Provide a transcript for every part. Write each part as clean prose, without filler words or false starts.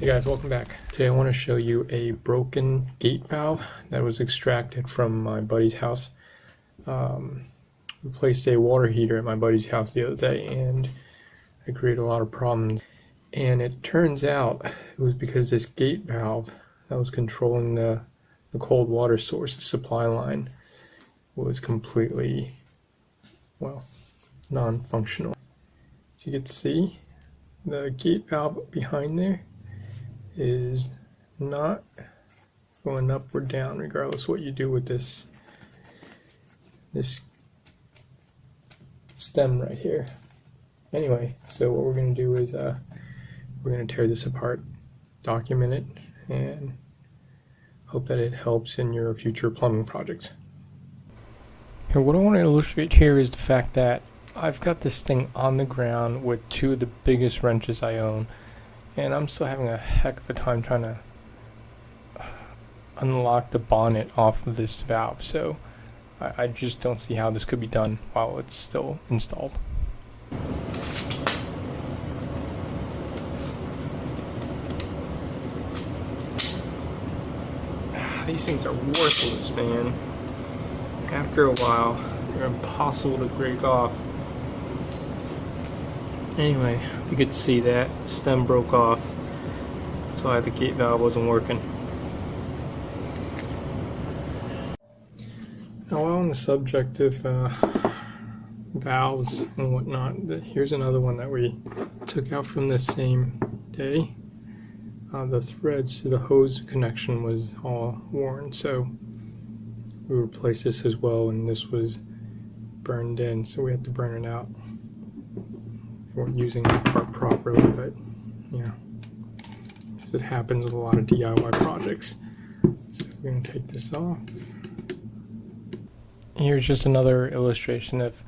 Hey guys, welcome back. Today I want to show you a broken gate valve that was extracted from my buddy's house. We placed a water heater at my buddy's house the other day and it created a lot of problems. And it turns out it was because this gate valve that was controlling the cold water source, the supply line, was completely, well, non-functional. As you can see, the gate valve behind there is not going up or down regardless what you do with this stem right here. Anyway, so what we're going to do is we're going to tear this apart, document it, and hope that it helps in your future plumbing projects. Here, what I want to illustrate here is the fact that I've got this thing on the ground with two of the biggest wrenches I own, and I'm still having a heck of a time trying to unlock the bonnet off of this valve, so I just don't see how this could be done while it's still installed. These things are worthless, man. After a while, they're impossible to break off. Anyway, you could see that stem broke off. That's why the gate valve wasn't working. Now, while on the subject of valves and whatnot, here's another one that we took out from the same day. The threads to the hose connection was all worn, so we replaced this as well, and this was burned in, so we had to burn it out. We weren't using the part properly, but yeah, it happens with a lot of DIY projects. So we're going to take this off. Here's just another illustration of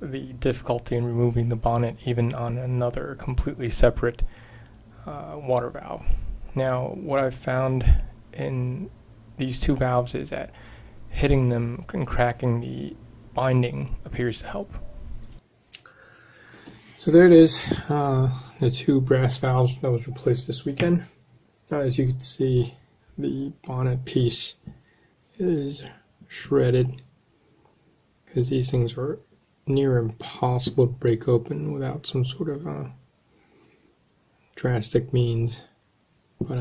the difficulty in removing the bonnet even on another completely separate water valve. Now, what I've found in these two valves is that hitting them and cracking the binding appears to help. So there it is, the two brass valves that was replaced this weekend. As you can see, the bonnet piece is shredded because these things are near impossible to break open without some sort of drastic means. But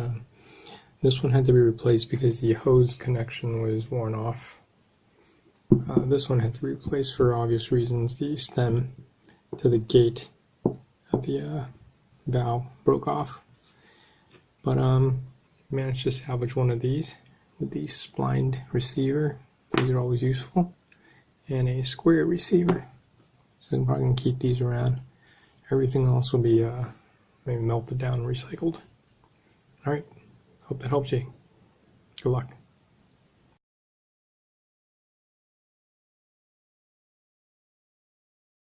this one had to be replaced because the hose connection was worn off. This one had to be replaced for obvious reasons. The stem to the gate of the valve broke off. But managed to salvage one of these with the splined receiver. These are always useful. And a square receiver. So I'm probably going to keep these around. Everything else will be maybe melted down and recycled. Alright, hope that helps you. Good luck.